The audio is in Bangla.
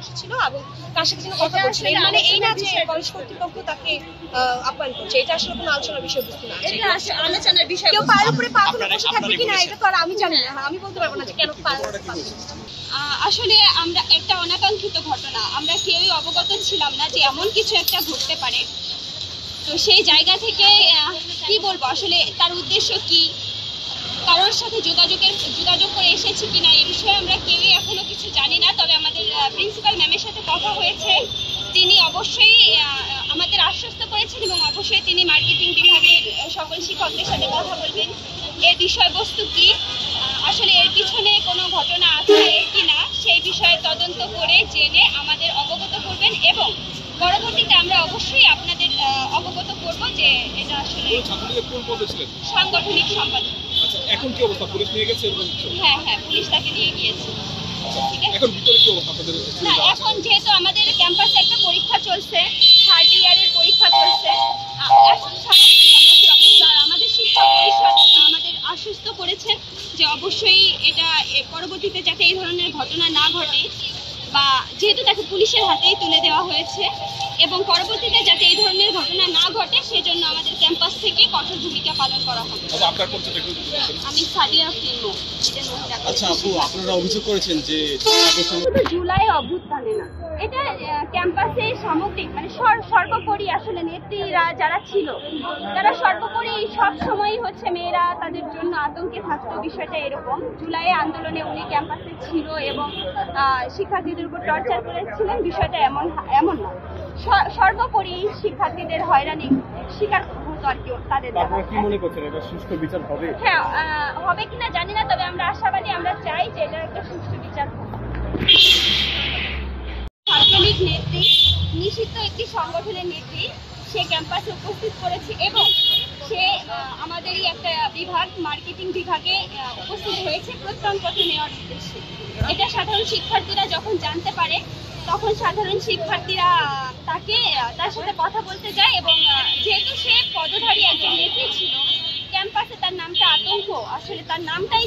বসেছিল এবং কার সাথে যেন কথা বলছিল। মানে এই না যে কলেজ কর্তৃপক্ষ তাকে আপ্যায়ন করছে, এটা আসলে কোনো আলোচনার বিষয়বস্তু না। এটা আসলে আলোচনার বিষয়। কেউ পায়ের উপরে পা তুলে বসে থাকবে কিনা এটা তো আর আমি জানি না, আমি বলতে পারবো না যে কেন পায়ের উপরে পা। আসলে আমরা একটা অনাকাঙ্ক্ষিত ঘটনা, আমরা কেউই অবগত ছিলাম না যে এমন কিছু একটা ঘটতে পারে। তো সেই জায়গা থেকে কি বলবো, আসলে তার উদ্দেশ্য কি, কারোর সাথে যোগাযোগ করে এসেছি কিনা এই বিষয়ে আমরা কেউই এখনো কিছু জানি না। তবে আমাদের প্রিন্সিপাল ম্যামের সাথে কথা হয়েছে, তিনি অবশ্যই আমাদের আশ্বস্ত করেছেন এবং অবশ্যই তিনি মার্কেটিং বিভাগের সকল শিক্ষকদের সাথে কথা বলবেন। এর বিষয়বস্তু কি, আসলে এর পিছনে কোনো ঘটনা আছে কিনা সেই বিষয়ে তদন্ত করে জেনে আমাদের অবগত করবেন এবং পরবর্তীতে আমরা অবশ্যই আপনাদের অবগত করব যে এটা আসলে সাংগঠনিক সম্পাদক। আচ্ছা, এখন কি অবস্থা? পুলিশ নিয়ে গেছে? হ্যাঁ, পুলিশ তাকে নিয়ে গিয়েছে। এখন ভিতরে কি অবস্থা আপনাদের? না, এখন যেহেতু আমাদের ক্যাম্পাসে একটা পরীক্ষা চলছে, 3rd ইয়ারের পরীক্ষা চলছে, এখন ক্যাম্পাসের অবস্থা আমাদের শিক্ষক পরিষদ আমাদের আশ্বস্ত করেছেন যে অবশ্যই এটা পরবর্তীতে যাতে এই ধরনের ঘটনা না ঘটে, বা যেহেতু তাকে পুলিশের হাতেই তুলে দেওয়া হয়েছে এবং পরবর্তীতে যাতে এই ধরনের ঘটনা না ঘটে সেজন্য আমাদের ক্যাম্পাস থেকে কঠোর ভূমিকা পালন করা হবে। আমি সাদিয়া ফিল্মো। আচ্ছা আপু, আপনারা অভিযোগ করেছেন যে জুলাই অভ্যুত্থানে না, এটা ক্যাম্পাসে সামগ্রিক মানে সর্বোপরি আসলে নেত্রীরা যারা ছিল তারা সর্বোপরি সব সময়ই হচ্ছে মেয়েরা তাদের জন্য আতঙ্কে থাকতো। বিষয়টা এরকম, জুলাই আন্দোলনে উনি ক্যাম্পাসে ছিল এবং শিক্ষার্থীদের উপর টর্চার করেছিলেন, বিষয়টা এমন না। সর্বোপরি শিক্ষার্থীদের হয়রানি শিকার হতো আর কি তাদের। আপনারা কি মনে করছেন এটা সুষ্ঠু বিচার হবে? হ্যাঁ, হবে কিনা জানি না, তবে আমরা আশাবাদী, আমরা চাই যে এটা একটা সুষ্ঠু বিচার হোক। ছাত্রলীগ নেত্রী, নিষিদ্ধ একটি সংগঠনের নেত্রী, সে ক্যাম্পাসে উপস্থিত করেছে এবং সে আমাদেরই একটা বিভাগ মার্কেটিং বিভাগে উপস্থিত হয়েছে প্রত্যয়নপত্র নেওয়ার উদ্দেশ্যে। এটা সাধারণ শিক্ষার্থীরা যখন জানতে পারে তখন সাধারণ শিক্ষার্থীরা তার সাথে কথা বলতে যায় এবং যেহেতু সে পদধারী একজন নেত্রী ছিল, ক্যাম্পাসে তার নামটা আতঙ্ক, আসলে তার নামটাই